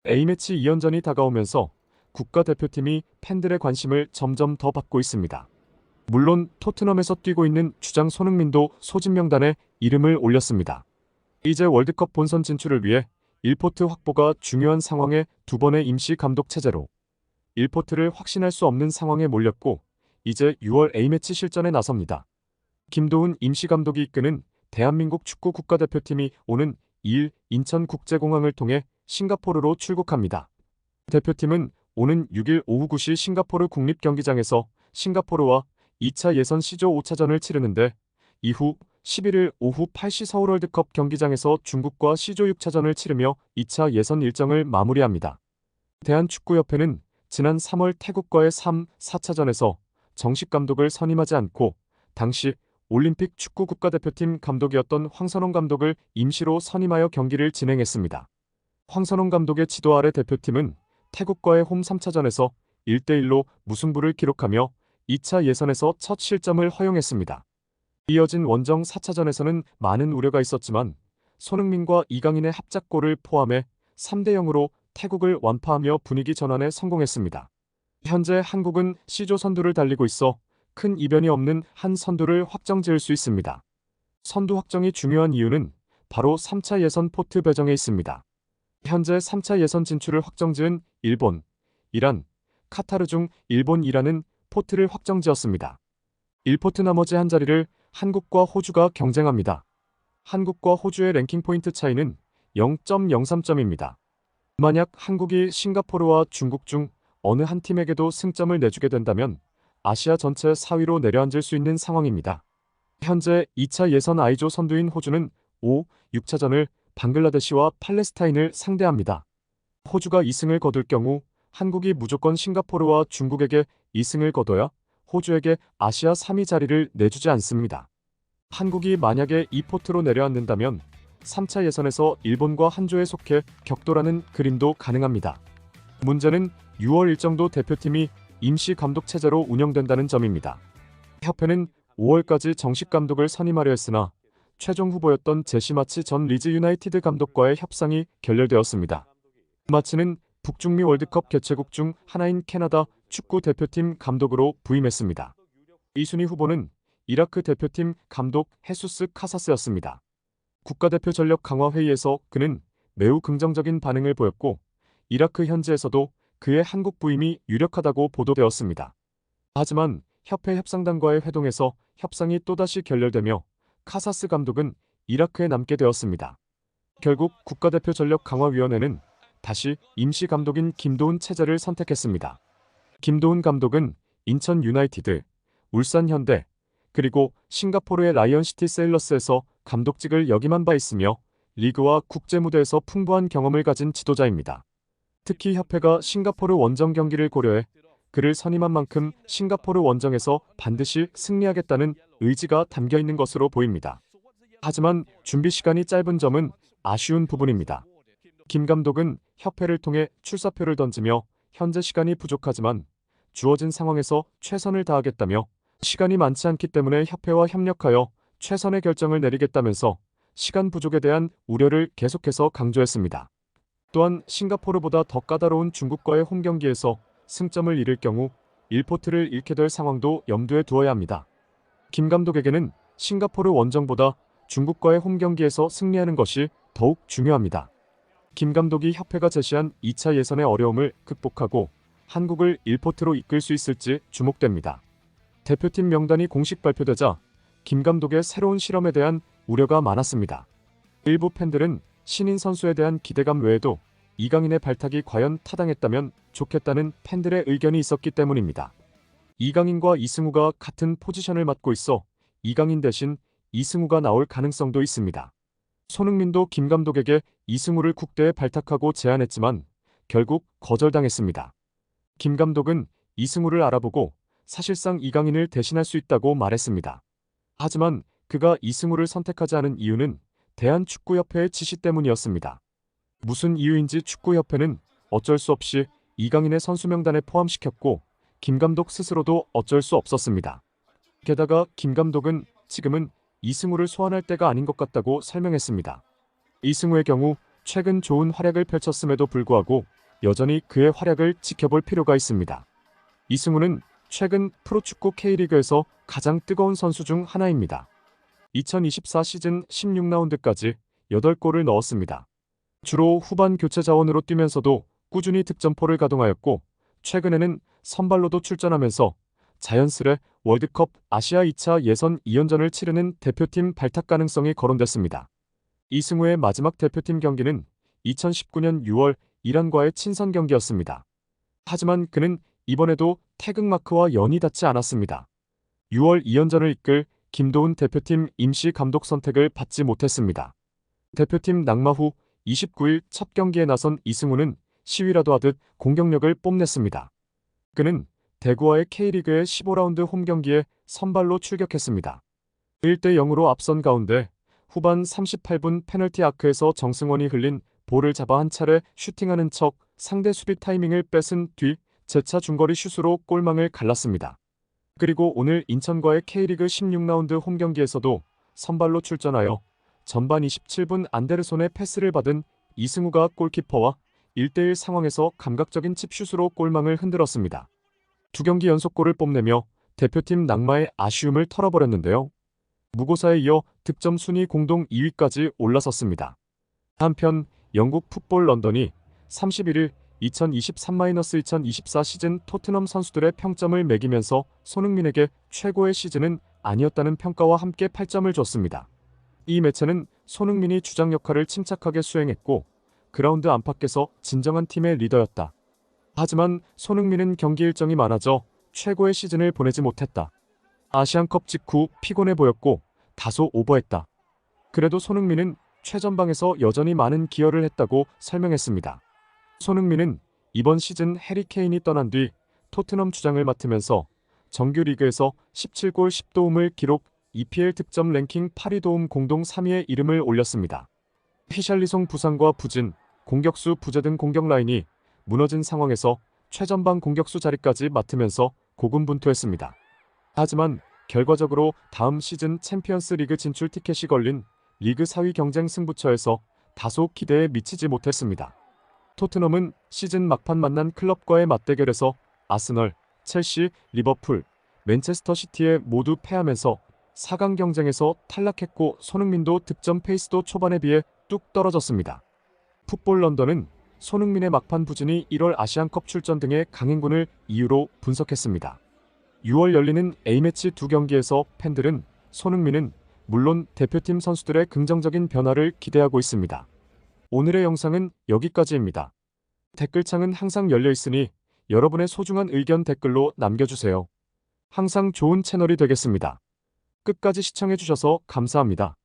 A매치 2연전이 다가오면서 국가대표팀이 팬들의 관심을 점점 더 받고 있습니다. 물론 토트넘에서 뛰고 있는 주장 손흥민도 소집 명단에 이름을 올렸습니다. 이제 월드컵 본선 진출을 위해 1포트 확보가 중요한 상황에 두 번의 임시 감독 체제로 1포트를 확신할 수 없는 상황에 몰렸고 이제 6월 A매치 실전에 나섭니다. 김도훈 임시 감독이 이끄는 대한민국 축구 국가대표팀이 오는 2일 인천국제공항을 통해 싱가포르로 출국합니다. 대표팀은 오는 6일 오후 9시 싱가포르 국립경기장에서 싱가포르와 2차 예선 C조 5차전을 치르는데 이후 11일 오후 8시 서울 월드컵 경기장에서 중국과 C조 6차전을 치르며 2차 예선 일정을 마무리합니다. 대한축구협회는 지난 3월 태국과의 3, 4차전에서 정식 감독을 선임하지 않고 당시 올림픽 축구 국가대표팀 감독이었던 황선홍 감독을 임시로 선임하여 경기를 진행했습니다. 황선홍 감독의 지도 아래 대표팀은 태국과의 홈 3차전에서 1대1로 무승부를 기록하며 2차 예선에서 첫 실점을 허용했습니다. 이어진 원정 4차전에서는 많은 우려가 있었지만 손흥민과 이강인의 합작골을 포함해 3대0으로 태국을 완파하며 분위기 전환에 성공했습니다. 현재 한국은 C조 선두를 달리고 있어 큰 이변이 없는 한 선두를 확정지을 수 있습니다. 선두 확정이 중요한 이유는 바로 3차 예선 포트 배정에 있습니다. 현재 3차 예선 진출을 확정지은 일본, 이란, 카타르 중 일본, 이란은 포트를 확정지었습니다. 1포트 나머지 한 자리를 한국과 호주가 경쟁합니다. 한국과 호주의 랭킹 포인트 차이는 0.03점입니다. 만약 한국이 싱가포르와 중국 중 어느 한 팀에게도 승점을 내주게 된다면 아시아 전체 4위로 내려앉을 수 있는 상황입니다. 현재 2차 예선 I조 선두인 호주는 5, 6차전을 방글라데시와 팔레스타인을 상대합니다. 호주가 2승을 거둘 경우 한국이 무조건 싱가포르와 중국에게 2승을 거둬야 호주에게 아시아 3위 자리를 내주지 않습니다. 한국이 만약에 2포트로 내려앉는다면 3차 예선에서 일본과 한 조에 속해 격돌하는 그림도 가능합니다. 문제는 6월 일정도 대표팀이 임시 감독 체제로 운영된다는 점입니다. 협회는 5월까지 정식 감독을 선임하려 했으나 최종 후보였던 제시마치 전 리즈 유나이티드 감독과의 협상이 결렬되었습니다. 마치는 북중미 월드컵 개최국 중 하나인 캐나다 축구 대표팀 감독으로 부임했습니다. 2순위 후보는 이라크 대표팀 감독 헤수스 카사스였습니다. 국가대표 전력 강화 회의에서 그는 매우 긍정적인 반응을 보였고 이라크 현지에서도 그의 한국 부임이 유력하다고 보도되었습니다. 하지만 협회 협상단과의 회동에서 협상이 또다시 결렬되며 카사스 감독은 이라크에 남게 되었습니다. 결국 국가대표 전력 강화위원회는 다시 임시 감독인 김도훈 체제를 선택했습니다. 김도훈 감독은 인천 유나이티드, 울산 현대, 그리고 싱가포르의 라이언시티 세일러스에서 감독직을 역임한 바 있으며 리그와 국제 무대에서 풍부한 경험을 가진 지도자입니다. 특히 협회가 싱가포르 원정 경기를 고려해 그를 선임한 만큼 싱가포르 원정에서 반드시 승리하겠다는 의지가 담겨 있는 것으로 보입니다. 하지만 준비 시간이 짧은 점은 아쉬운 부분입니다. 김 감독은 협회를 통해 출사표를 던지며 현재 시간이 부족하지만 주어진 상황에서 최선을 다하겠다며 시간이 많지 않기 때문에 협회와 협력하여 최선의 결정을 내리겠다면서 시간 부족에 대한 우려를 계속해서 강조했습니다. 또한 싱가포르보다 더 까다로운 중국과의 홈 경기에서 승점을 잃을 경우 1포트를 잃게 될 상황도 염두에 두어야 합니다. 김 감독에게는 싱가포르 원정보다 중국과의 홈 경기에서 승리하는 것이 더욱 중요합니다. 김 감독이 협회가 제시한 2차 예선의 어려움을 극복하고 한국을 1포트로 이끌 수 있을지 주목됩니다. 대표팀 명단이 공식 발표되자 김 감독의 새로운 실험에 대한 우려가 많았습니다. 일부 팬들은 신인 선수에 대한 기대감 외에도 이강인의 발탁이 과연 타당했다면 좋겠다는 팬들의 의견이 있었기 때문입니다. 이강인과 이승우가 같은 포지션을 맡고 있어 이강인 대신 이승우가 나올 가능성도 있습니다. 손흥민도 김 감독에게 이승우를 국대에 발탁하고 제안했지만 결국 거절당했습니다. 김 감독은 이승우를 알아보고 사실상 이강인을 대신할 수 있다고 말했습니다. 하지만 그가 이승우를 선택하지 않은 이유는 대한축구협회의 지시 때문이었습니다. 무슨 이유인지 축구협회는 어쩔 수 없이 이강인의 선수 명단에 포함시켰고 김 감독 스스로도 어쩔 수 없었습니다. 게다가 김 감독은 지금은 이승우를 소환할 때가 아닌 것 같다고 설명했습니다. 이승우의 경우 최근 좋은 활약을 펼쳤음에도 불구하고 여전히 그의 활약을 지켜볼 필요가 있습니다. 이승우는 최근 프로축구 K리그에서 가장 뜨거운 선수 중 하나입니다. 2024 시즌 16라운드까지 8골을 넣었습니다. 주로 후반 교체 자원으로 뛰면서도 꾸준히 득점포를 가동하였고 최근에는 선발로도 출전하면서 자연스레 월드컵 아시아 2차 예선 2연전을 치르는 대표팀 발탁 가능성이 거론됐습니다. 이승우의 마지막 대표팀 경기는 2019년 6월 이란과의 친선 경기였습니다. 하지만 그는 이번에도 태극마크와 연이 닿지 않았습니다. 6월 2연전을 이끌 김도훈 대표팀 임시 감독 선택을 받지 못했습니다. 대표팀 낙마 후 29일 첫 경기에 나선 이승우는 시위라도 하듯 공격력을 뽐냈습니다. 그는 대구와의 K리그의 15라운드 홈경기에 선발로 출격했습니다. 1대 0으로 앞선 가운데 후반 38분 페널티 아크에서 정승원이 흘린 볼을 잡아 한 차례 슈팅하는 척 상대 수비 타이밍을 뺏은 뒤 재차 중거리 슛으로 골망을 갈랐습니다. 그리고 오늘 인천과의 K리그 16라운드 홈경기에서도 선발로 출전하여 전반 27분 안데르손의 패스를 받은 이승우가 골키퍼와 1대1 상황에서 감각적인 칩슛으로 골망을 흔들었습니다. 두 경기 연속골을 뽐내며 대표팀 낙마의 아쉬움을 털어버렸는데요. 무고사에 이어 득점 순위 공동 2위까지 올라섰습니다. 한편 영국 풋볼 런던이 31일 2023-2024 시즌 토트넘 선수들의 평점을 매기면서 손흥민에게 최고의 시즌은 아니었다는 평가와 함께 8점을 줬습니다. 이 매체는 손흥민이 주장 역할을 침착하게 수행했고 그라운드 안팎에서 진정한 팀의 리더였다. 하지만 손흥민은 경기 일정이 많아져 최고의 시즌을 보내지 못했다. 아시안컵 직후 피곤해 보였고 다소 오버했다. 그래도 손흥민은 최전방에서 여전히 많은 기여를 했다고 설명했습니다. 손흥민은 이번 시즌 해리 케인이 떠난 뒤 토트넘 주장을 맡으면서 정규 리그에서 17골 10도움을 기록 EPL 득점 랭킹 8위 도움 공동 3위에 이름을 올렸습니다. 히샬리송 부상과 부진, 공격수 부재 등 공격 라인이 무너진 상황에서 최전방 공격수 자리까지 맡으면서 고군분투했습니다. 하지만 결과적으로 다음 시즌 챔피언스 리그 진출 티켓이 걸린 리그 4위 경쟁 승부처에서 다소 기대에 미치지 못했습니다. 토트넘은 시즌 막판 만난 클럽과의 맞대결에서 아스널, 첼시, 리버풀, 맨체스터 시티에 모두 패하면서 4강 경쟁에서 탈락했고 손흥민도 득점 페이스도 초반에 비해 뚝 떨어졌습니다. 풋볼 런던은 손흥민의 막판 부진이 1월 아시안컵 출전 등의 강행군을 이유로 분석했습니다. 6월 열리는 A매치 두 경기에서 팬들은 손흥민은 물론 대표팀 선수들의 긍정적인 변화를 기대하고 있습니다. 오늘의 영상은 여기까지입니다. 댓글창은 항상 열려 있으니 여러분의 소중한 의견 댓글로 남겨주세요. 항상 좋은 채널이 되겠습니다. 끝까지 시청해주셔서 감사합니다.